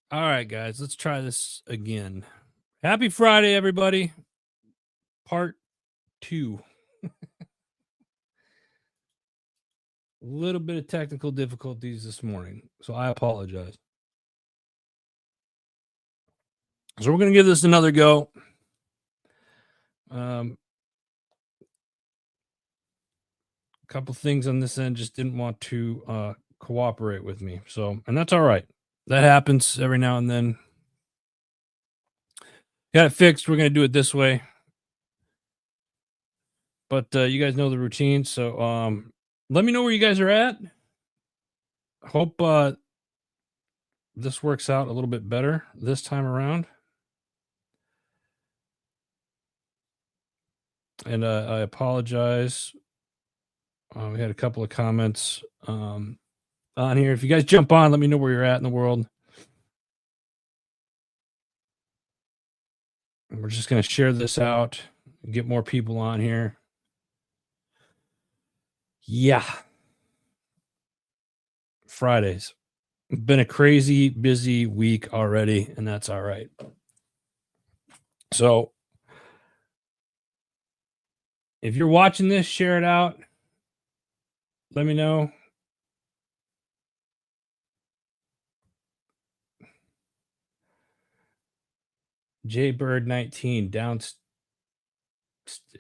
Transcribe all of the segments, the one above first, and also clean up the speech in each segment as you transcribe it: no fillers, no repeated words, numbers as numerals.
All right, guys, let's try this again. Happy Friday, everybody. Part 2. A little bit of technical difficulties this morning, so I apologize. So we're going to give this another go. A couple things on this end just didn't want to cooperate with me. So, and that's all right. That happens every now and then. Got it fixed. We're going to do it this way. But you guys know the routine. So let me know where you guys are at. Hope this works out a little bit better this time around. And I apologize. We had a couple of comments on here. If you guys jump on, let me know where you're at in the world. And we're just going to share this out, get more people on here. Yeah. Fridays. Been a crazy busy week already, and that's all right. So if you're watching this, share it out. Let me know. Jaybird19 down.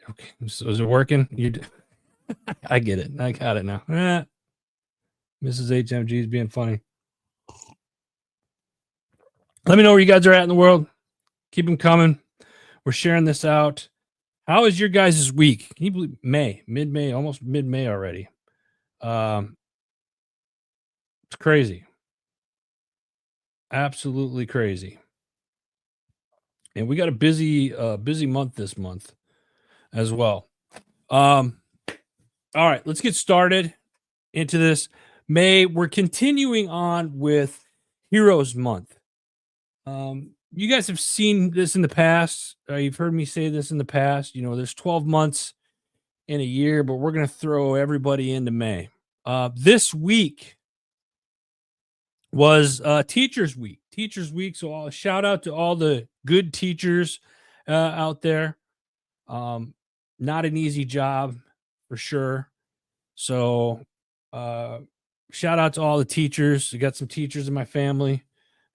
Okay, so is it working? I get it. I got it now. Mrs. HMG is being funny. Let me know where you guys are at in the world. Keep them coming. We're sharing this out. How is your guys' week? Can you believe mid-May, almost mid-May already? It's crazy. Absolutely crazy. And we got a busy month this month as well. All right, let's get started into this. May, we're continuing on with Heroes Month. You guys have seen this in the past. You've heard me say this in the past. You know, there's 12 months in a year, but we're going to throw everybody into May. This week was Teachers Week. Teachers Week. So I'll shout out to all the good teachers out there. Not an easy job for sure. So shout out to all the teachers. I got some teachers in my family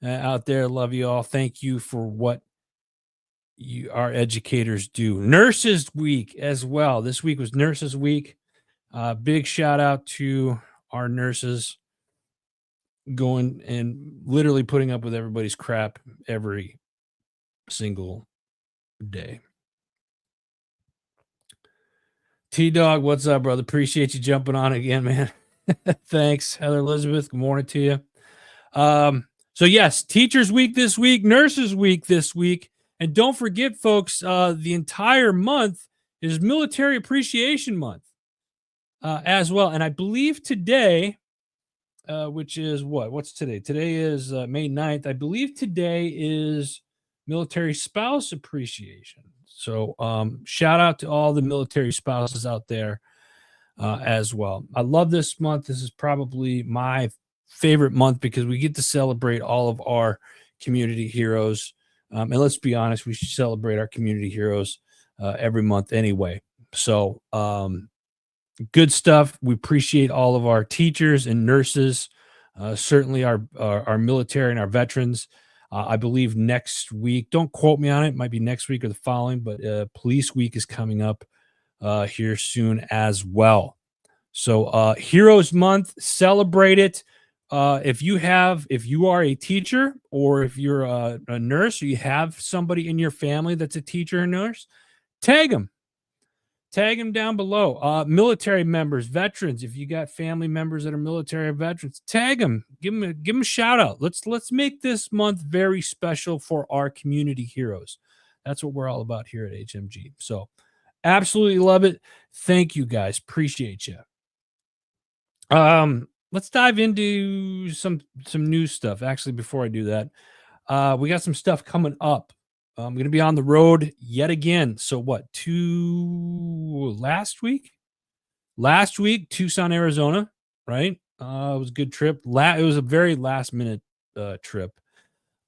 out there. Love you all. Thank you for what our educators do. Nurses Week as well. This week was Nurses Week. Big shout out to our nurses going and literally putting up with everybody's crap every single day. T-Dog, what's up, brother? Appreciate you jumping on again, man. Thanks, Heather Elizabeth. Good morning to you. So yes, Teachers Week this week, Nurses Week this week. And don't forget, folks, the entire month is Military Appreciation Month as well. And I believe today, which is what's today? Today is May 9th. I believe today is Military Spouse Appreciation. So shout out to all the military spouses out there as well. I love this month. This is probably my favorite month because we get to celebrate all of our community heroes. And let's be honest, we should celebrate our community heroes every month anyway. So good stuff. We appreciate all of our teachers and nurses, certainly our military and our veterans. I believe next week, don't quote me on it, might be next week or the following, but Police Week is coming up here soon as well. So Heroes Month, celebrate it. If you are a teacher or if you're a nurse or you have somebody in your family that's a teacher or nurse, tag them down below. Military members, veterans, if you got family members that are military or veterans, tag them, give them a shout out. Let's make this month very special for our community heroes. That's what we're all about here at HMG. So absolutely love it. Thank you guys. Appreciate you. Let's dive into some new stuff. Actually, before I do that, we got some stuff coming up. I'm going to be on the road yet again. So last week, Tucson, Arizona, right? It was a good trip. It was a very last minute trip.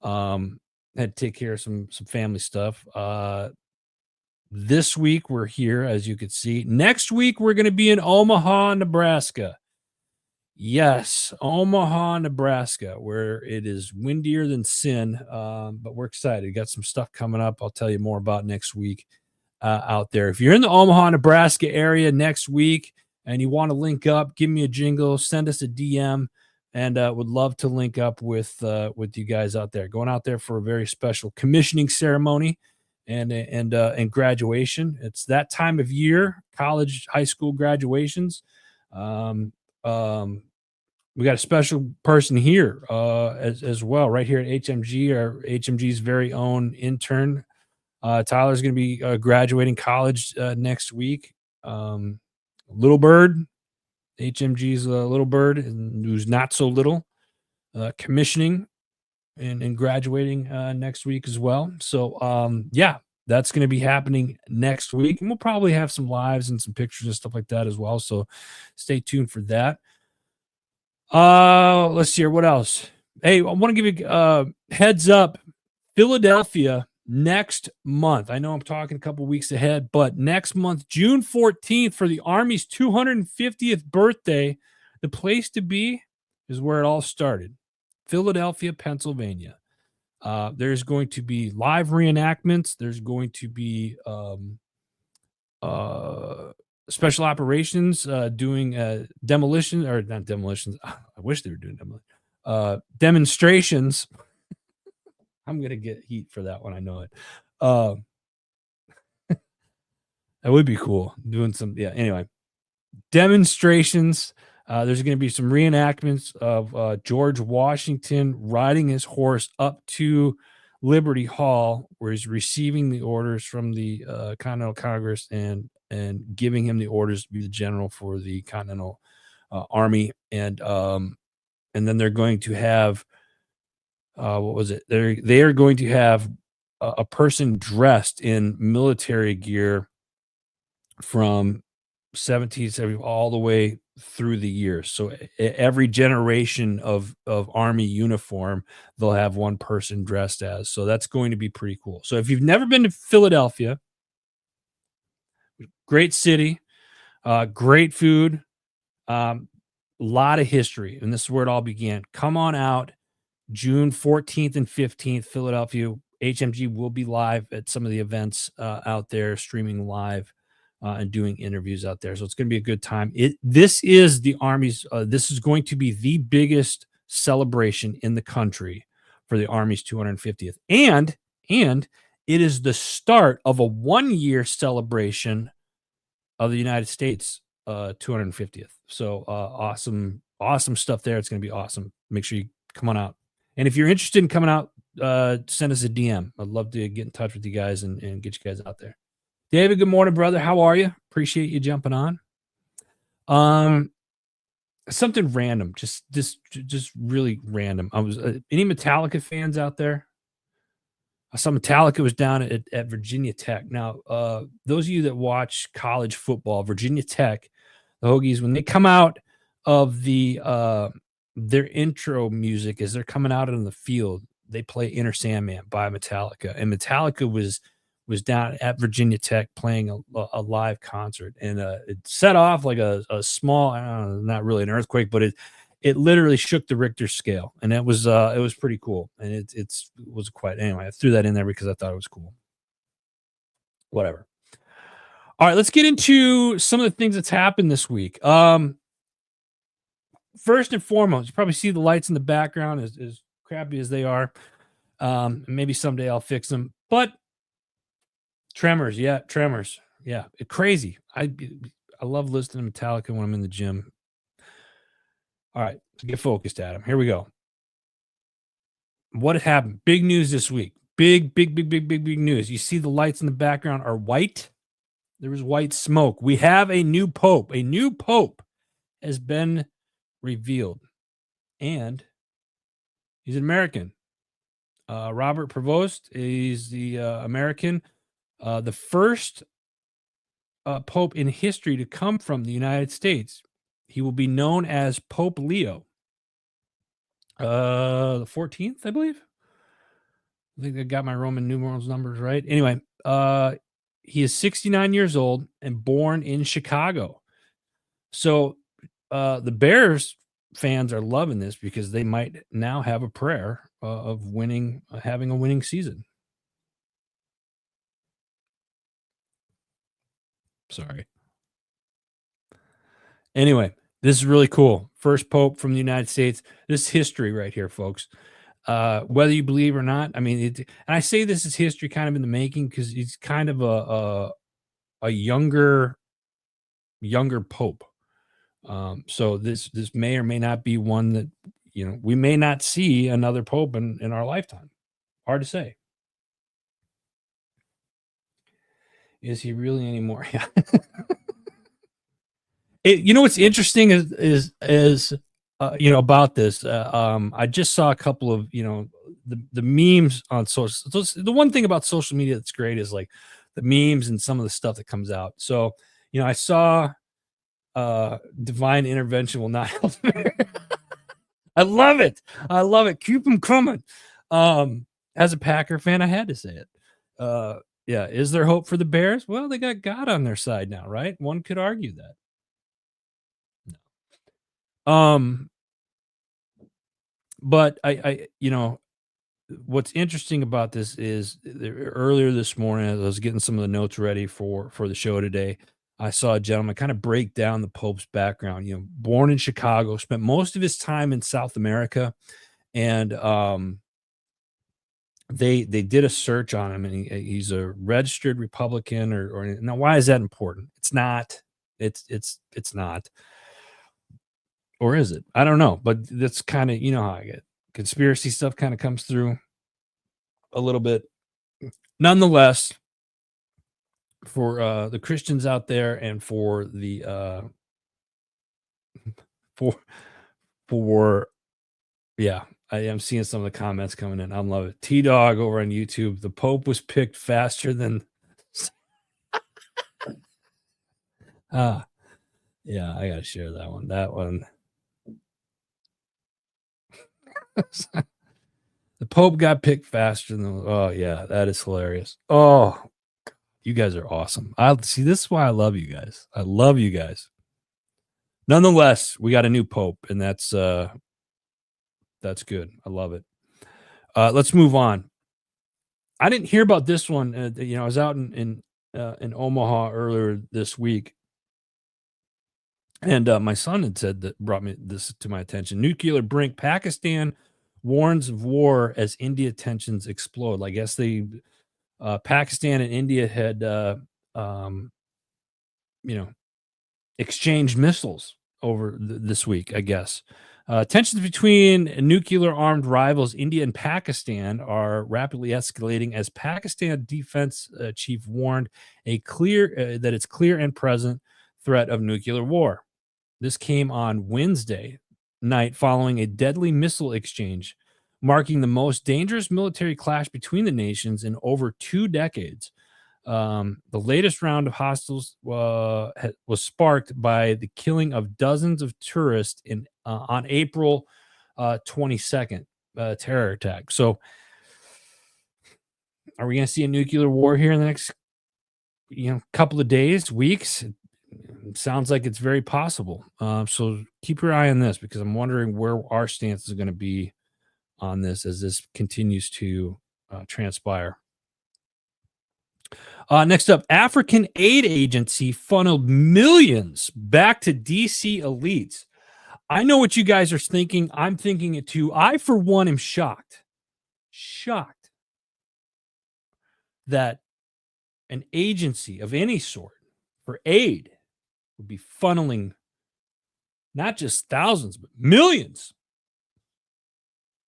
Had to take care of some family stuff. This week we're here, as you can see. Next week we're going to be in Omaha, Nebraska. Yes, Omaha, Nebraska, where it is windier than sin. But we're excited. Got some stuff coming up. I'll tell you more about next week out there. If you're in the Omaha, Nebraska area next week and you want to link up, give me a jingle, send us a DM, and would love to link up with you guys out there. Going out there for a very special commissioning ceremony and graduation. It's that time of year, college, high school graduations. We got a special person here as well, right here at HMG, our HMG's very own intern. Tyler's going to be graduating college next week. Little Bird, HMG's Little Bird, who's not so little, commissioning and graduating next week as well. So, yeah, that's going to be happening next week. And we'll probably have some lives and some pictures and stuff like that as well. So stay tuned for that. Let's see here. What else? Hey, I want to give you heads up. Philadelphia next month. I know I'm talking a couple weeks ahead, but next month, June 14th, for the Army's 250th birthday, the place to be is where it all started. Philadelphia, Pennsylvania. There's going to be live reenactments. There's going to be special operations doing demolition, or not demolitions. I wish they were doing demonstrations. I'm gonna get heat for that one. I know it. That would be cool. Doing some, yeah. Anyway, demonstrations. There's going to be some reenactments of George Washington riding his horse up to Liberty Hall, where he's receiving the orders from the Continental Congress and giving him the orders to be the general for the Continental Army, and then they're going to have what was it? They are going to have a person dressed in military gear from 1770 all the way through the years. So every generation of Army uniform, they'll have one person dressed as. So that's going to be pretty cool. So if you've never been to Philadelphia, great city, great food, a lot of history, and this is where it all began. Come on out. June 14th and 15th, Philadelphia. HMG will be live at some of the events out there, streaming live and doing interviews out there. So it's going to be a good time. This is the Army's, this is going to be the biggest celebration in the country for the Army's 250th. And it is the start of a 1-year celebration of the United States 250th. So awesome stuff there. It's going to be awesome. Make sure you come on out. And if you're interested in coming out, send us a DM. I'd love to get in touch with you guys and get you guys out there. David, good morning, brother. How are you? Appreciate you jumping on. Something random, just really random. I was any Metallica fans out there? I saw Metallica was down at Virginia Tech. Now, those of you that watch college football, Virginia Tech, the Hokies, when they come out of the their intro music as they're coming out on the field, they play Inner Sandman by Metallica, and Metallica was down at Virginia Tech playing a live concert, and it set off like a small, I don't know, not really an earthquake, but it literally shook the Richter scale, and it was pretty cool, and it was quite, anyway. I threw that in there because I thought it was cool. Whatever. All right, let's get into some of the things that's happened this week. First and foremost, you probably see the lights in the background, as crappy as they are. Maybe someday I'll fix them. But Tremors, yeah, crazy. I love listening to Metallica when I'm in the gym. All right, so get focused, Adam. Here we go. What happened? Big news this week. Big news. You see the lights in the background are white. There was white smoke. We have a new pope. A new pope has been revealed, and he's an American. Robert Prevost is the American, the first pope in history to come from the United States. He will be known as Pope Leo, the 14th, I believe. I think I got my Roman numerals numbers right. Anyway, he is 69 years old and born in Chicago. So the Bears fans are loving this because they might now have a prayer of winning, having a winning season. Sorry. Anyway, this is really cool. First pope from the United States. This is history right here, folks. Whether you believe or not, I mean, and I say this is history kind of in the making because he's kind of a younger pope. So this may or may not be one that we may not see another pope in our lifetime. Hard to say. Is he really anymore? Yeah. What's interesting is about this. I just saw a couple of the memes on social. The one thing about social media that's great is like the memes and some of the stuff that comes out. So I saw divine intervention will not help. I love it. I love it. Keep them coming. As a Packer fan, I had to say it. Yeah. Is there hope for the Bears? Well, they got God on their side now, right? One could argue that. But what's interesting about this is earlier this morning, as I was getting some of the notes ready for the show today, I saw a gentleman kind of break down the Pope's background. Born in Chicago, spent most of his time in South America, and they did a search on him, and he's a registered Republican. Or now, why is that important? It's not. It's not. Or is it? I don't know, but that's kind of how I get conspiracy stuff kind of comes through a little bit. Nonetheless, for the Christians out there and for the for yeah, I am seeing some of the comments coming in. I love it. T-Dog over on YouTube. The Pope was picked faster than yeah, I gotta share that one. That one. The Pope got picked faster than oh yeah, that is hilarious. Oh, you guys are awesome. I see, this is why I love you guys. I love you guys. Nonetheless, we got a new Pope, and that's good. I love it. Let's move on. I didn't hear about this one. I was out in Omaha earlier this week, and my son had said that brought me this to my attention. Nuclear brink. Pakistan warns of war as India tensions explode. I guess Pakistan and India had exchanged missiles over this week, I guess. Tensions between nuclear-armed rivals India and Pakistan are rapidly escalating as Pakistan defense chief warned that it's clear and present threat of nuclear war. This came on Wednesday night following a deadly missile exchange, marking the most dangerous military clash between the nations in over 2 decades. The latest round of hostiles was sparked by the killing of dozens of tourists on April 22nd, terror attack. So, are we going to see a nuclear war here in the next couple of days, weeks? It sounds like it's very possible. So keep your eye on this because I'm wondering where our stance is going to be on this as this continues to transpire. Next up, African Aid Agency funneled millions back to DC elites. I know what you guys are thinking. I'm thinking it too. I, for one, am shocked that an agency of any sort for aid would be funneling not just thousands, but millions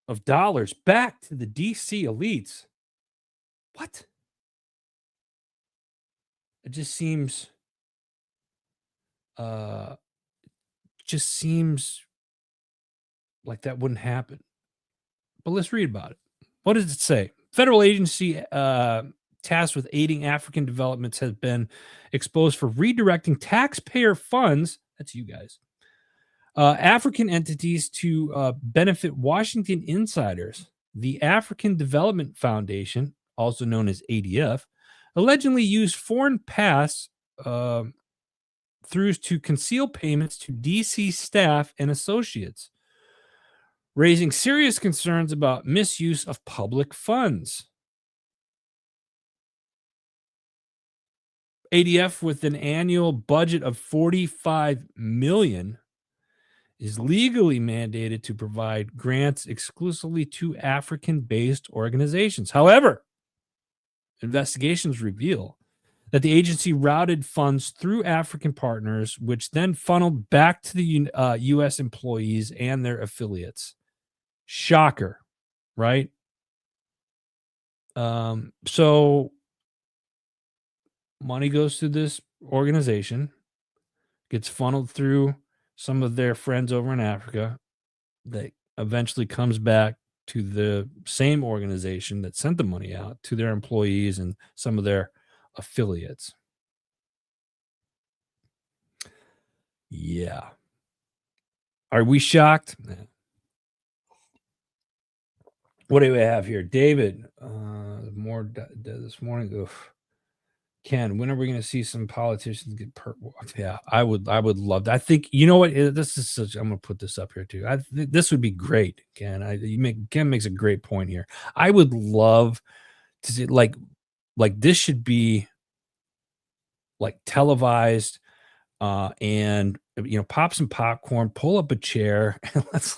of dollars back to the DC elites. What? It just seems like that wouldn't happen. But let's read about it. What does it say? Federal agency tasked with aiding African developments has been exposed for redirecting taxpayer funds, that's you guys, African entities to benefit Washington insiders. the African Development Foundation, also known as ADF, allegedly used foreign pass throughs to conceal payments to DC staff and associates, raising serious concerns about misuse of public funds. ADF, with an annual budget of $45 million, is legally mandated to provide grants exclusively to African-based organizations. However, investigations reveal that the agency routed funds through African partners, which then funneled back to the U.S. employees and their affiliates. Shocker, right? So money goes to this organization, gets funneled through some of their friends over in Africa, that eventually comes back to the same organization that sent the money out to their employees and some of their affiliates. Yeah. Are we shocked? What do we have here? David, more this morning. Oof. Ken, when are we going to see some politicians get Yeah, I would love that. I think, you know what? This is such, I'm going to put this up here too. This would be great, Ken. Ken makes a great point here. I would love to see like this should be like televised, and pop some popcorn, pull up a chair, and let's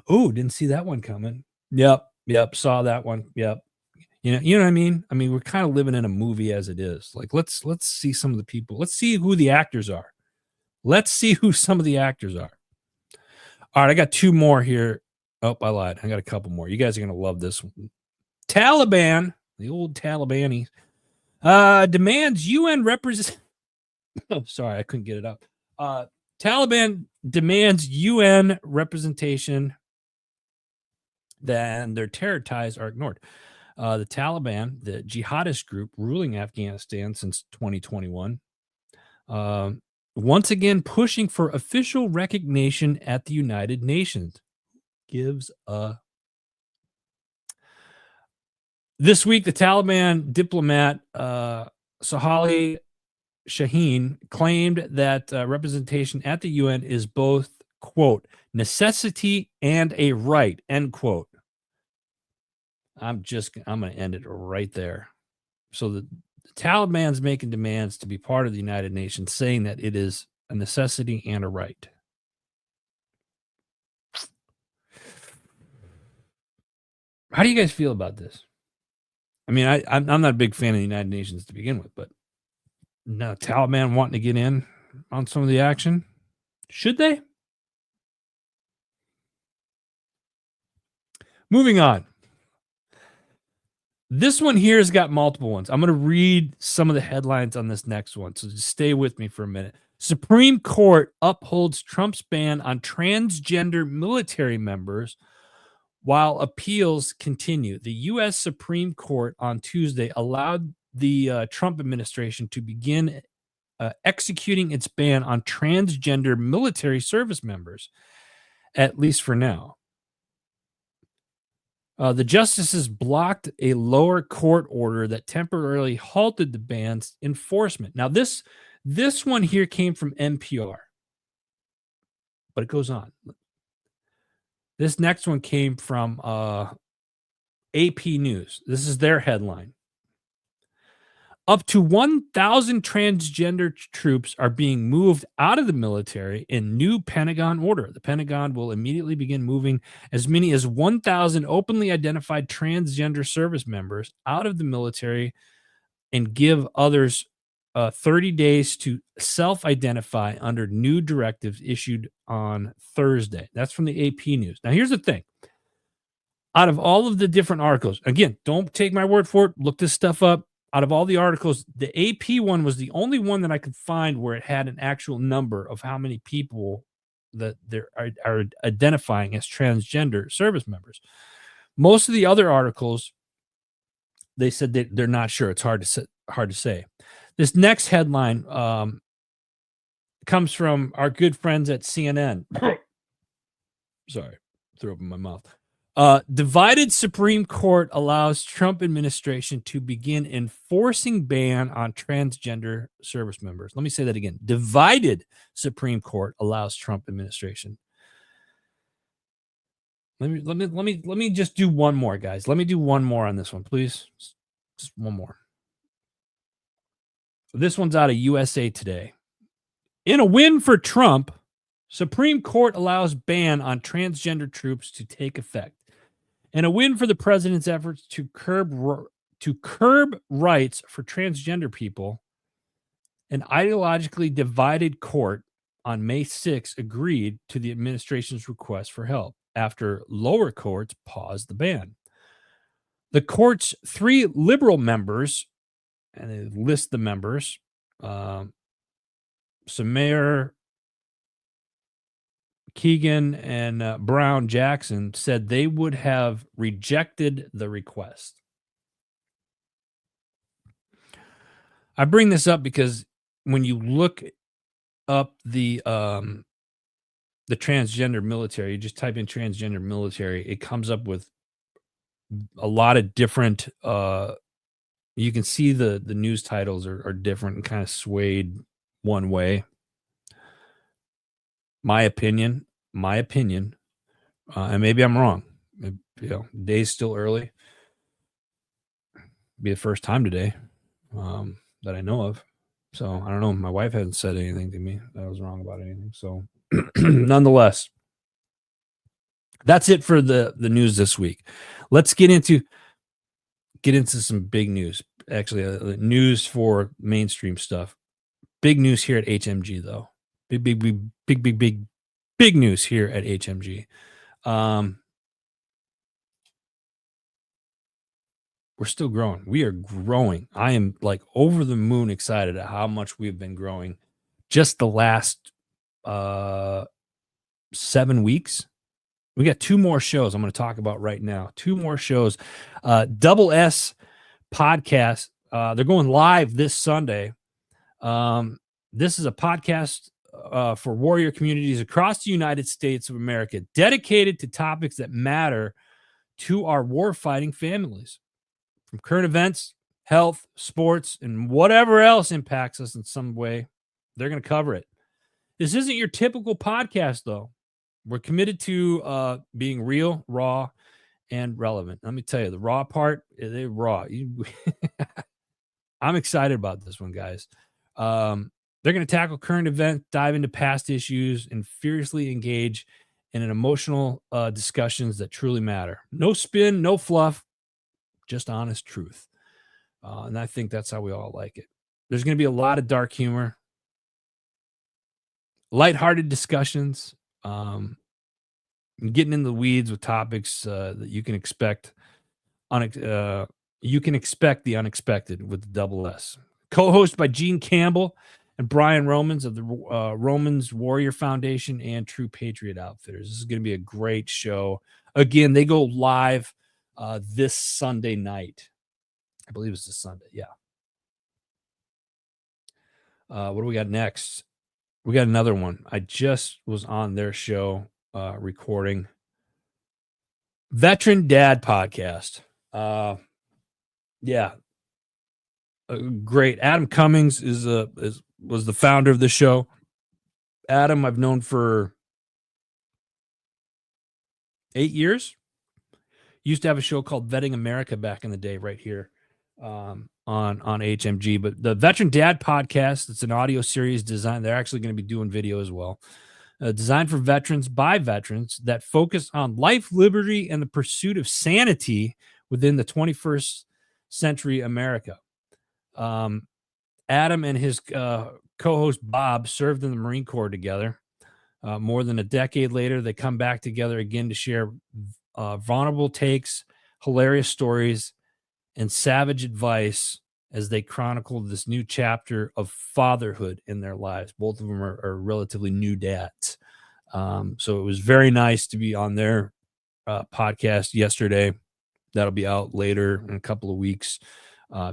oh, didn't see that one coming. Yep, saw that one. Yep. You know what I mean? I mean, we're kind of living in a movie as it is. Like, let's see some of the people. Let's see who the actors are. Let's see who some of the actors are. All right, I got two more here. Oh, I lied. I got a couple more. You guys are going to love this one. Taliban, the old Talibanis, demands UN represent. Oh, sorry, I couldn't get it up. Taliban demands UN representation. Then their terror ties are ignored. The Taliban, the jihadist group ruling Afghanistan since 2021, once again pushing for official recognition at the United Nations. This week, the Taliban diplomat Sohail Shaheen claimed that representation at the UN is both, quote, necessity and a right, end quote. I'm going to end it right there. So the Taliban's making demands to be part of the United Nations, saying that it is a necessity and a right. How do you guys feel about this? I mean, I'm not a big fan of the United Nations to begin with, but now Taliban wanting to get in on some of the action, should they? Moving on. This one here has got multiple ones. I'm going to read some of the headlines on this next one, so just stay with me for a minute. Supreme Court upholds Trump's ban on transgender military members while appeals continue. The U.S. Supreme Court on Tuesday allowed the Trump administration to begin executing its ban on transgender military service members, at least for now. The justices blocked a lower court order that temporarily halted the ban's enforcement. Now, this one here came from NPR, but it goes on. This next one came from AP News. This is their headline. Up to 1,000 transgender troops are being moved out of the military in new Pentagon order. The Pentagon will immediately begin moving as many as 1,000 openly identified transgender service members out of the military and give others 30 days to self-identify under new directives issued on Thursday. That's from the AP News. Now, here's the thing. Out of all of the different articles, again, don't take my word for it. Look this stuff up. Out of all the articles, the AP one was the only one that I could find where it had an actual number of how many people that there are identifying as transgender service members. Most of the other articles, they said that they're not sure. It's hard to say. This next headline comes from our good friends at CNN. Sorry, threw up in my mouth. Divided Supreme Court allows Trump administration to begin enforcing ban on transgender service members. Let me say that again. Divided Supreme Court allows Trump administration. Let me just do one more, guys. Let me do one more on this one, please. Just one more. This one's out of USA Today. In a win for Trump, Supreme Court allows ban on transgender troops to take effect. And a win for the president's efforts to curb rights for transgender people, an ideologically divided court on May 6 agreed to the administration's request for help after lower courts paused the ban. The court's 3 liberal members, and they list the members, Samir, Keegan, and Brown Jackson, said they would have rejected the request. I bring this up because when you look up the transgender military, you just type in transgender military, it comes up with a lot of different you can see the news titles are different and kind of swayed one way. My opinion, and maybe I'm wrong. Day's still early. Be the first time today that I know of. So I don't know. My wife hasn't said anything to me that I was wrong about anything. So nonetheless, that's it for the news this week. Let's get into some big news. Actually, news for mainstream stuff. Big news here at HMG, though. Big news here at HMG. We're still growing. We are growing. I am like over the moon excited at how much we've been growing just the last 7 weeks. We got 2 more shows I'm going to talk about right now. 2 more shows. Double S podcast. They're going live this Sunday. This is a podcast for warrior communities across the United States of America, dedicated to topics that matter to our warfighting families. From current events, health, sports, and whatever else impacts us in some way, they're going to cover it. This isn't your typical podcast, though. We're committed to being real, raw, and relevant. Let me tell you, the raw part, they're raw. I'm excited about this one, guys. They're going to tackle current events, dive into past issues, and fiercely engage in an emotional discussions that truly matter. No spin, no fluff, just honest truth. And I think that's how we all like it. There's going to be a lot of dark humor, lighthearted discussions, getting in the weeds with topics that you can expect. You can expect the unexpected with the Double S. Co-hosted by Gene Campbell and Brian Romans of the Romans Warrior Foundation and True Patriot Outfitters. This is going to be a great show. Again, they go live this Sunday night. I believe it's this Sunday. Yeah. What do we got next? We got another one. I just was on their show recording. Veteran Dad Podcast. Yeah. Great. Adam Cummings was the founder of the show. Adam, I've known for 8 years. Used to have a show called Vetting America back in the day, right here on HMG. But the Veteran Dad Podcast, it's an audio series designed. They're actually going to be doing video as well. Designed for veterans by veterans that focus on life, liberty, and the pursuit of sanity within the 21st century America. Adam and his co-host Bob served in the Marine Corps together. More than a decade later, they come back together again to share vulnerable takes, hilarious stories, and savage advice as they chronicle this new chapter of fatherhood in their lives. Both of them are relatively new dads. So it was very nice to be on their podcast yesterday. That'll be out later in a couple of weeks,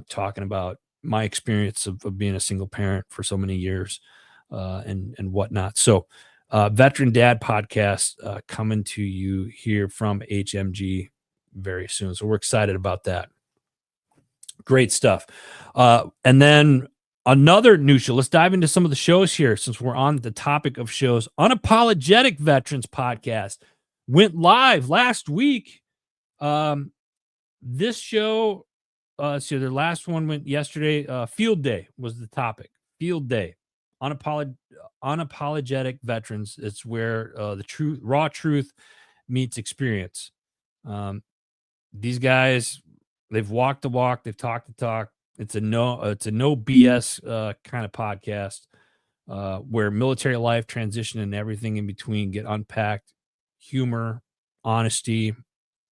talking about my experience of being a single parent for so many years and whatnot. So Veteran Dad podcast coming to you here from HMG very soon. So we're excited about that. Great stuff. And then another new show. Let's dive into some of the shows here since we're on the topic of shows. Unapologetic Veterans podcast went live last week. This show, so their last one went yesterday. Field Day was the topic. Field Day. Unapologetic Veterans. It's where the truth, raw truth meets experience. These guys, they've walked the walk, they've talked the talk. It's a no BS kind of podcast where military life, transition, and everything in between get unpacked. Humor, honesty,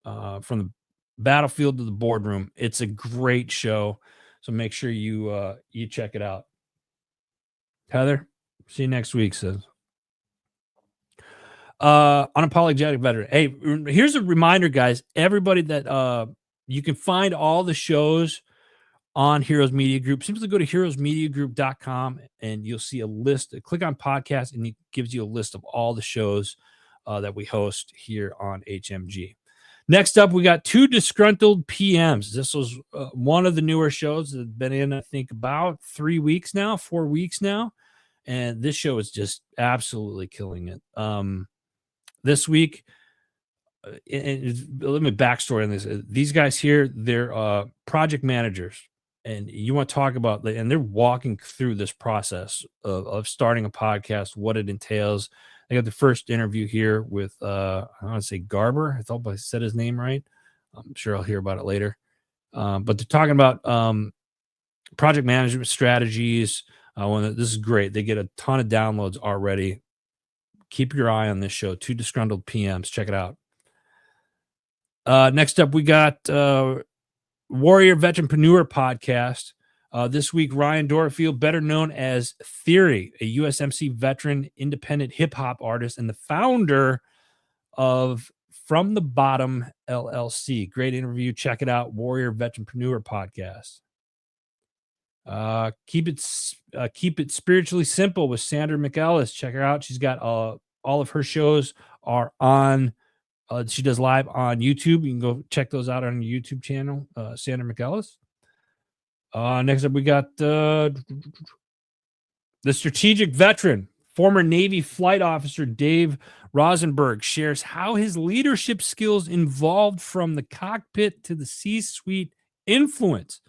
from the battlefield to the boardroom. It's a great show, so make sure you check it out. Heather, see you next week, says. Unapologetic Veteran. Hey, here's a reminder, guys. Everybody that you can find all the shows on Heroes Media Group. Simply go to heroesmediagroup.com and you'll see a list. Click on podcast and it gives you a list of all the shows that we host here on HMG. Next up, we got 2 Disgruntled PMs. This was one of the newer shows that have been in, I think, about 4 weeks now. And this show is just absolutely killing it. This week, and let me backstory on this. These guys here, they're project managers, and you want to talk about, and they're walking through this process of starting a podcast, what it entails. I got the first interview here with, I want to say Garber. I thought I said his name right. I'm sure I'll hear about it later. But they're talking about project management strategies. This is great. They get a ton of downloads already. Keep your eye on this show. 2 Disgruntled PMs. Check it out. Next up, we got Warrior Veteranpreneur podcast. This week, Ryan Dorfield, better known as Theory, a USMC veteran, independent hip-hop artist, and the founder of From the Bottom LLC. Great interview. Check it out. Warrior Veteranpreneur podcast. Keep it spiritually simple with Sandra McEllis. Check her out. She's got all of her shows are on. She does live on YouTube. You can go check those out on her YouTube channel, Sandra McEllis. Next up, we got the strategic veteran, former Navy flight officer Dave Rosenberg shares how his leadership skills evolved from the cockpit to the C-suite influence.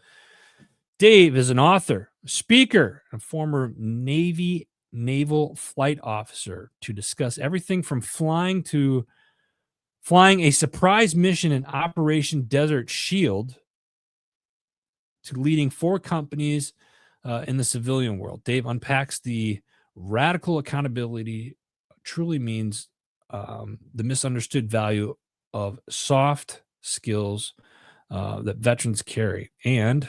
Dave is an author, speaker, and former Navy naval flight officer to discuss everything from flying a surprise mission in Operation Desert Shield to leading 4 companies in the civilian world. Dave unpacks the radical accountability truly means, the misunderstood value of soft skills that veterans carry, and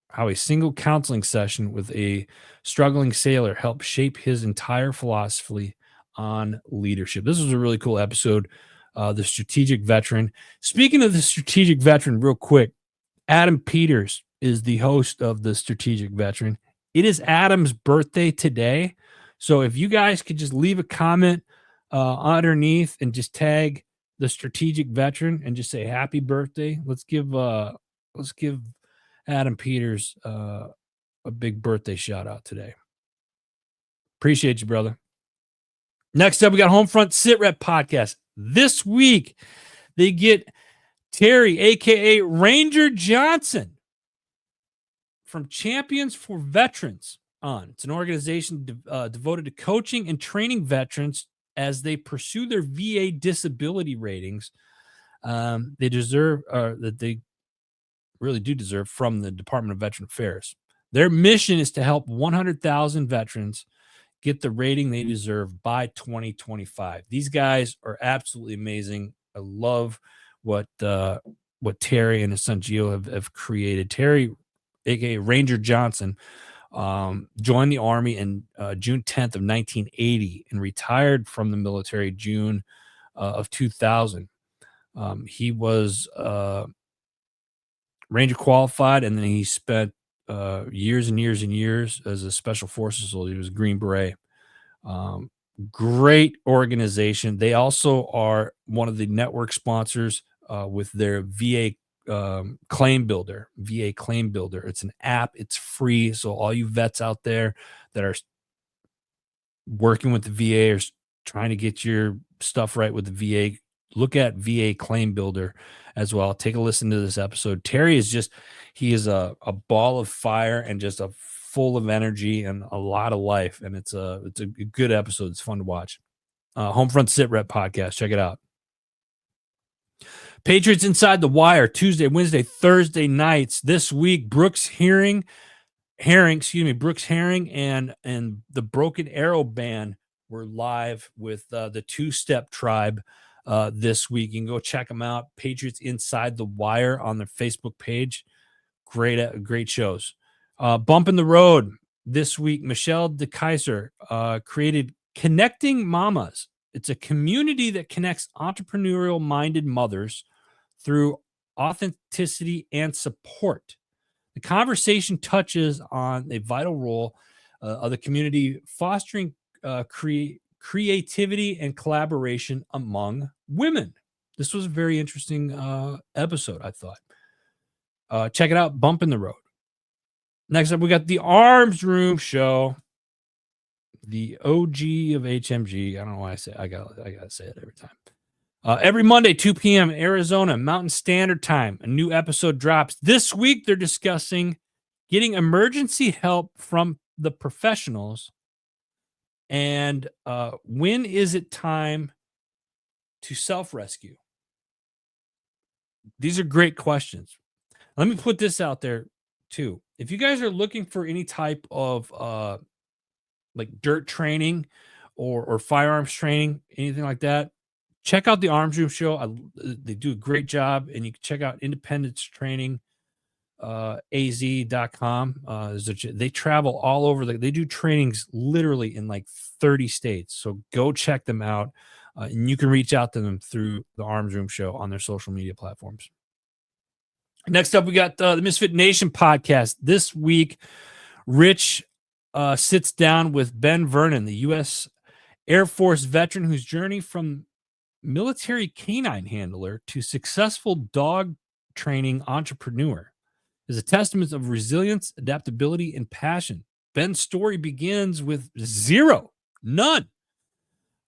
how a single counseling session with a struggling sailor helped shape his entire philosophy on leadership. This was a really cool episode. The strategic veteran. Speaking of the strategic veteran, real quick, Adam Peters is the host of the strategic veteran. It is Adam's birthday today. So if you guys could just leave a comment underneath and just tag the strategic veteran and just say happy birthday. Let's give Adam Peters a big birthday shout out today. Appreciate you, brother. Next up, we got Homefront Sit Rep podcast. This week, they get Terry, a.k.a. Ranger Johnson, from Champions for Veterans on. It's an organization devoted to coaching and training veterans as they pursue their VA disability ratings. They really do deserve from the Department of Veteran Affairs. Their mission is to help 100,000 veterans get the rating they deserve by 2025. These guys are absolutely amazing. I love what Terry and his son Gio have created. Terry, aka Ranger Johnson, joined the Army in June 10th of 1980 and retired from the military June of 2000. He was Ranger qualified, and then he spent years and years and years as a special forces soldier. He was a Green Beret. Um, Great organization. They also are one of the network sponsors with their VA claim builder. VA claim builder. It's an app. It's free. So all you vets out there that are working with the VA or trying to get your stuff right with the VA, look at VA Claim Builder as well. Take a listen to this episode. Terry is just, he is a ball of fire and just a full of energy and a lot of life. And it's a good episode. It's fun to watch. Homefront Sit Rep podcast. Check it out. Patriots Inside the Wire, Tuesday, Wednesday, Thursday nights. This week, Brooks Herring, and the Broken Arrow Band were live with the Two Step Tribe this week. You can go check them out. Patriots Inside the Wire on their Facebook page. Great shows. Bump in the Road this week. Michelle DeKaiser created Connecting Mamas. It's a community that connects entrepreneurial-minded mothers through authenticity and support. The conversation touches on a vital role of the community fostering creativity and collaboration among women. This was a very interesting episode, I thought. Check it out, Bump in the Road. Next up, we got the Arms Room Show, the OG of HMG. I don't know why I gotta say it every time. Every Monday, 2 p.m. Arizona Mountain Standard Time, a new episode drops. This week, they're discussing getting emergency help from the professionals and when is it time to self-rescue? These are great questions. Let me put this out there, too. If you guys are looking for any type of like dirt training or firearms training, anything like that, check out the Arms Room Show. They do a great job, and you can check out Independence Training, az.com. They travel all over. They do trainings literally in like 30 states. So go check them out, and you can reach out to them through the Arms Room Show on their social media platforms. Next up, we got the Misfit Nation podcast. This week, Rich sits down with Ben Vernon, the U.S. Air Force veteran whose journey from military canine handler to successful dog training entrepreneur is a testament of resilience, adaptability, and passion. Ben's story begins with none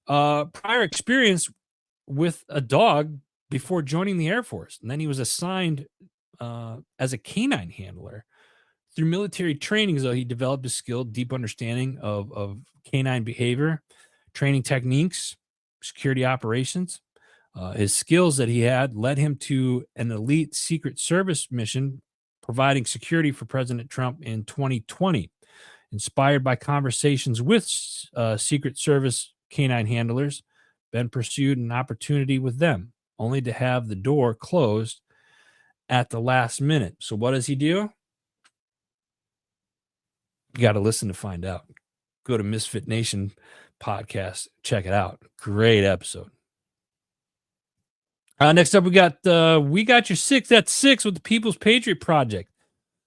prior experience with a dog before joining the Air Force. And then he was assigned as a canine handler. Through military training, though, he developed a skilled, deep understanding of canine behavior, training techniques, security operations. His skills that he had led him to an elite Secret Service mission providing security for President Trump in 2020. Inspired by conversations with Secret Service canine handlers, Ben pursued an opportunity with them, only to have the door closed at the last minute. So what does he do? You got to listen to find out. Go to Misfit Nation podcast. Check it out. Great episode. Next up, we got Your Six at 6 with the People's Patriot Project.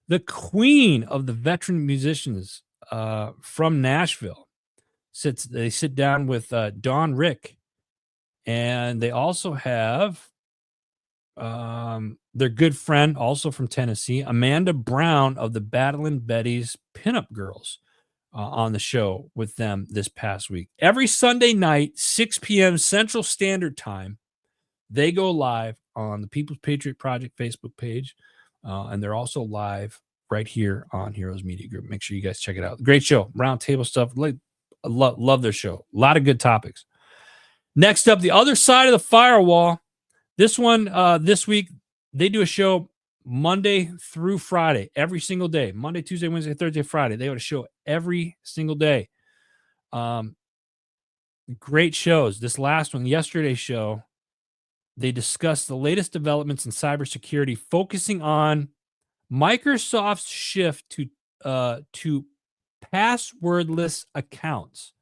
The queen of the veteran musicians from Nashville. They sit down with Don Rick. And they also have their good friend, also from Tennessee, Amanda Brown of the Battlin' Betty's Pinup Girls on the show with them this past week. Every Sunday night, 6 p.m. Central Standard Time, they go live on the People's Patriot Project Facebook page, and they're also live right here on Heroes Media Group. Make sure you guys check it out. Great show, roundtable stuff. Love their show. A lot of good topics. Next up, the other side of the firewall. This one, this week, they do a show Monday through Friday, every single day. Monday, Tuesday, Wednesday, Thursday, Friday. They have a show every single day. Great shows. This last one, yesterday's show, they discussed the latest developments in cybersecurity, focusing on Microsoft's shift to passwordless accounts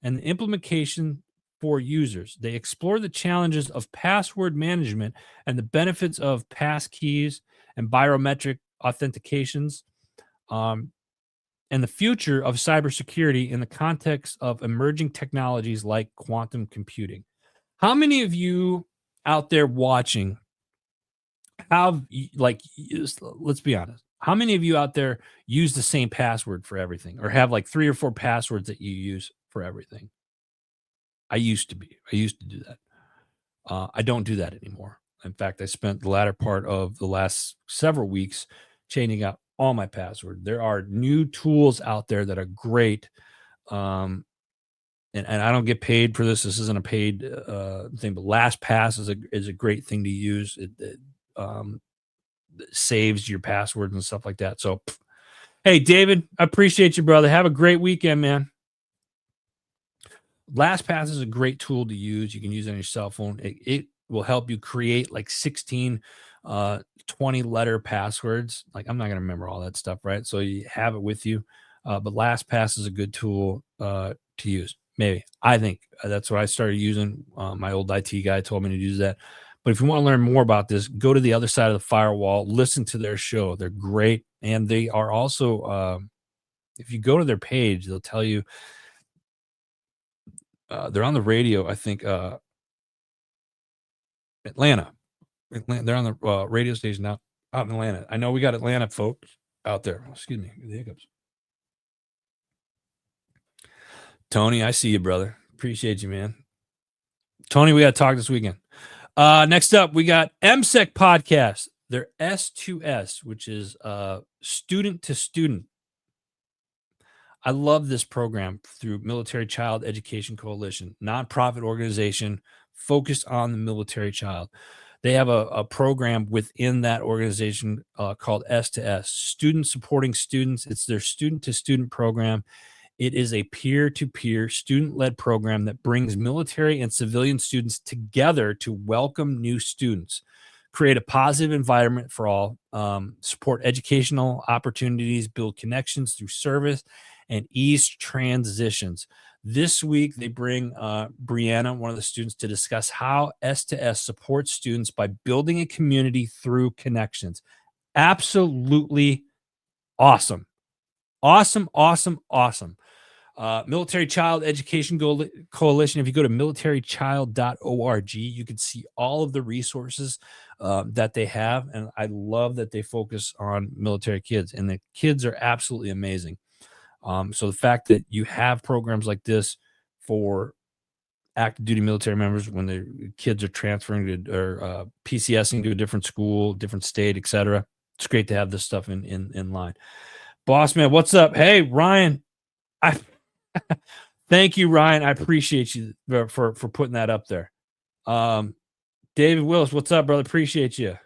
and the implementation for users. They explore the challenges of password management and the benefits of pass keys and biometric authentications. and the future of cybersecurity in the context of emerging technologies like quantum computing. How many of you out there watching have, like, let's be honest, how many of you out there use the same password for everything, or have like 3 or 4 passwords that you use for everything? I used to do that. I don't do that anymore. In fact, I spent the latter part of the last several weeks changing out all my password. There are new tools out there that are great. And I don't get paid for this. This isn't a paid thing, but LastPass is a great thing to use. Um, saves your passwords and stuff like that. So, hey, David, I appreciate you, brother. Have a great weekend, man. LastPass is a great tool to use. You can use it on your cell phone. It will help you create like 16, 20 letter passwords. Like, I'm not going to remember all that stuff, right? So you have it with you. But LastPass is a good tool to use. Maybe. I think that's what I started using. My old IT guy told me to use that. But if you want to learn more about this, go to the other side of the firewall, listen to their show. They're great. And they are also, if you go to their page, they'll tell you, they're on the radio, I think, Atlanta. They're on the radio station out in Atlanta. I know we got Atlanta folks out there. Excuse me, the hiccups. Tony, I see you, brother. Appreciate you, man. Tony, we got to talk this weekend. Next up, we got MSEC podcast. They're S2S, which is student to student. I love this program through Military Child Education Coalition, nonprofit organization focused on the military child. They have a program within that organization called S2S, Students Supporting Students. It's their student to student program. It is a peer-to-peer student-led program that brings military and civilian students together to welcome new students, create a positive environment for all, support educational opportunities, build connections through service, and ease transitions. This week, they bring Brianna, one of the students, to discuss how S2S supports students by building a community through connections. Absolutely awesome. Awesome, awesome, awesome. Military Child Education Coalition. If you go to militarychild.org, you can see all of the resources that they have. And I love that they focus on military kids, and the kids are absolutely amazing. So the fact that you have programs like this for active duty military members when the kids are transferring to or PCSing to a different school, different state, etc. It's great to have this stuff in line. Boss man, what's up? Hey, Ryan. Thank you, Ryan. I appreciate you for putting that up there. David Willis, what's up, brother? Appreciate you.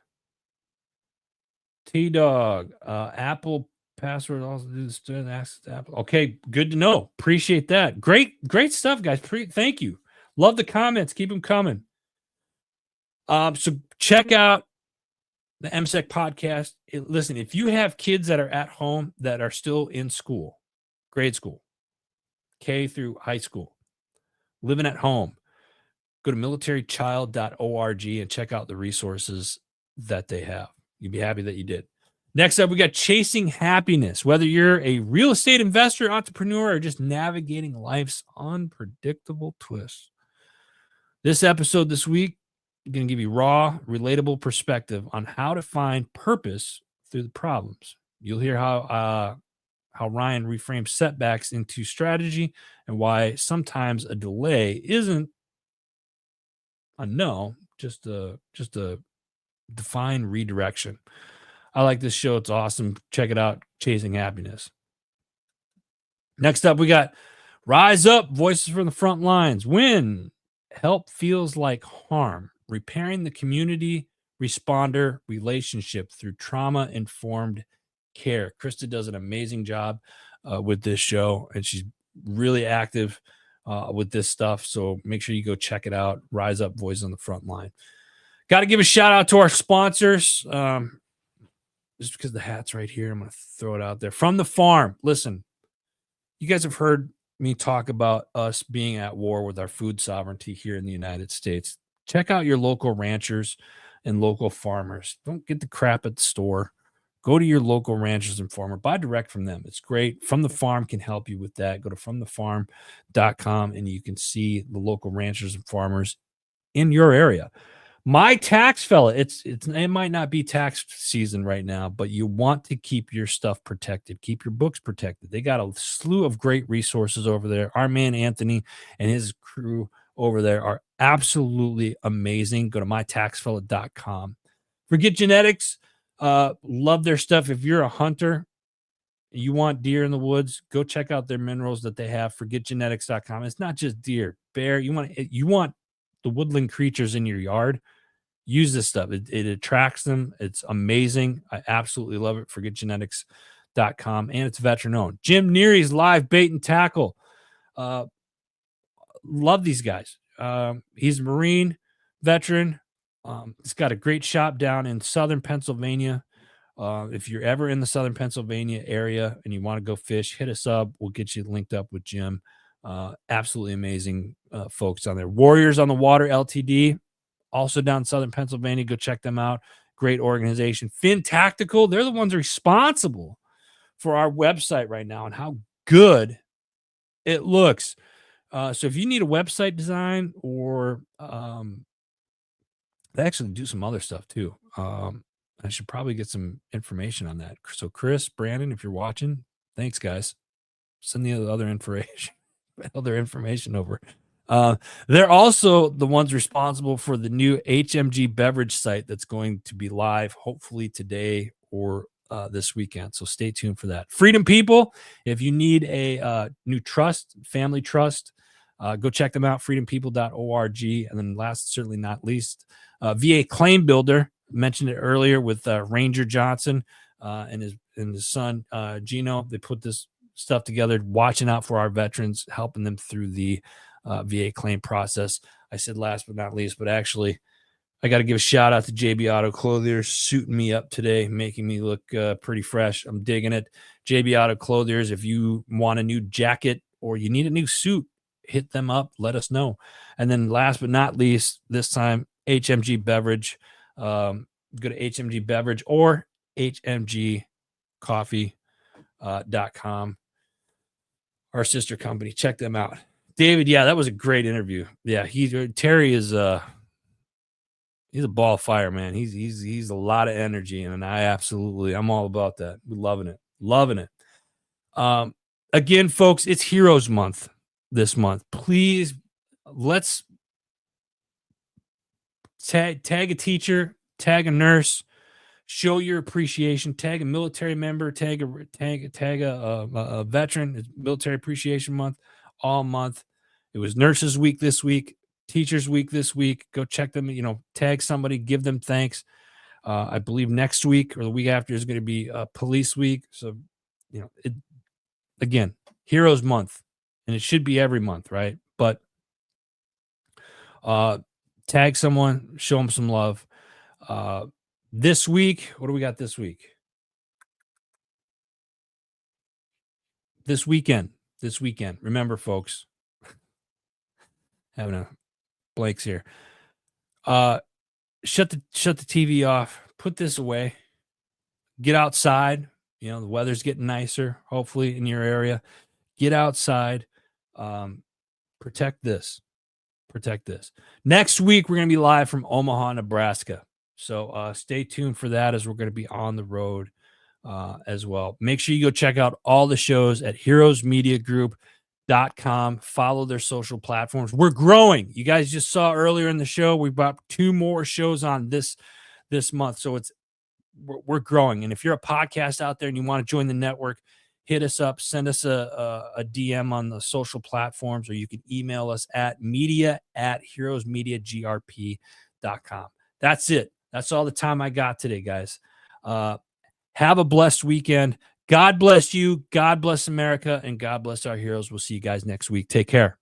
T-Dog, Apple password also do the access to Apple. Okay, good to know. Appreciate that. Great stuff, guys. Thank you. Love the comments. Keep them coming. So check out the MSEC podcast. Listen, if you have kids that are at home that are still in school, grade school, K through high school, living at home, go to militarychild.org and check out the resources that they have. You'd be happy that you did. Next up, we got Chasing Happiness. Whether you're a real estate investor, entrepreneur, or just navigating life's unpredictable twists. This episode this week, I'm going to give you raw, relatable perspective on how to find purpose through the problems. You'll hear how Ryan reframes setbacks into strategy and why sometimes a delay isn't a no, just a defined redirection. I like this show. It's awesome. Check it out. Chasing Happiness. Next up, we got Rise Up, Voices from the Front Lines. When help feels like harm, repairing the community responder relationship through trauma-informed care. Krista does an amazing job with this show, and she's really active with this stuff. So make sure you go check it out. Rise Up, Voices on the Front Line. Got to give a shout out to our sponsors. Just because the hat's right here, I'm going to throw it out there. From the Farm. Listen, you guys have heard me talk about us being at war with our food sovereignty here in the United States. Check out your local ranchers and local farmers. Don't get the crap at the store. Go to your local ranchers and farmer. Buy direct from them. It's great. From the Farm can help you with that. Go to fromthefarm.com and you can see the local ranchers and farmers in your area. My tax fella, it might not be tax season right now, but you want to keep your stuff protected, keep your books protected. They got a slew of great resources over there. Our man Anthony and his crew over there are absolutely amazing. Go to mytaxfella.com. Forget Genetics. Love their stuff. If you're a hunter, you want deer in the woods, go check out their minerals that they have. Forgetgenetics.com. It's not just deer, bear. You want the woodland creatures in your yard. Use this stuff. It attracts them. It's amazing. I absolutely love it. Forgetgenetics.com. And it's veteran owned. Jim Neary's Live Bait and Tackle. Love these guys. He's a Marine veteran. He's got a great shop down in southern Pennsylvania. If you're ever in the southern Pennsylvania area and you want to go fish, hit us up. We'll get you linked up with Jim. Absolutely amazing folks on there. Warriors on the Water LTD, also down in southern Pennsylvania. Go check them out. Great organization. Fin Tactical, they're the ones responsible for our website right now and how good it looks. So if you need a website design or they actually do some other stuff too. I should probably get some information on that. So Chris, Brandon, if you're watching, thanks guys. Send the other information over. They're also the ones responsible for the new HMG beverage site that's going to be live hopefully today or this weekend. So stay tuned for that. Freedom People, if you need a new trust, family trust, go check them out, freedompeople.org. And then last, certainly not least, VA Claim Builder. Mentioned it earlier with Ranger Johnson and his son Gino. They put this stuff together, watching out for our veterans, helping them through the VA claim process. I said last but not least, but actually I got to give a shout out to JB Auto Clothiers, suiting me up today, making me look pretty fresh. I'm digging it. JB Auto Clothiers, if you want a new jacket or you need a new suit, hit them up, let us know. And then last but not least, this time HMG Beverage. Go to HMG Beverage or HMGcoffee.com, our sister company. Check them out. David, yeah, that was a great interview. Yeah, Terry is he's a ball of fire, man. He's a lot of energy, and I'm all about that. We're loving it. Again, folks, it's Heroes Month this month. Please, let's tag a teacher, tag a nurse, show your appreciation, tag a military member, tag a veteran. It's Military Appreciation Month all month. It was Nurses Week this week, Teachers Week this week. Go check them, tag somebody, give them thanks. I believe next week or the week after is going to be Police Week. So, again, Heroes Month, and it should be every month, right? But tag someone, show them some love. This week, what do we got this week? This weekend. Remember, folks, having a blanks here. Shut the TV off. Put this away. Get outside. The weather's getting nicer, hopefully, in your area. Get outside. Protect this. Next week, we're going to be live from Omaha, Nebraska. So stay tuned for that, as we're going to be on the road as well. Make sure you go check out all the shows at heroesmediagroup.com. Follow their social platforms. We're growing. You guys just saw earlier in the show, we brought 2 more shows on this month. So we're growing. And if you're a podcast out there and you want to join the network, hit us up, send us a DM on the social platforms, or you can email us at media@heroesmediagrp.com. That's it. That's all the time I got today, guys. Have a blessed weekend. God bless you. God bless America. And God bless our heroes. We'll see you guys next week. Take care.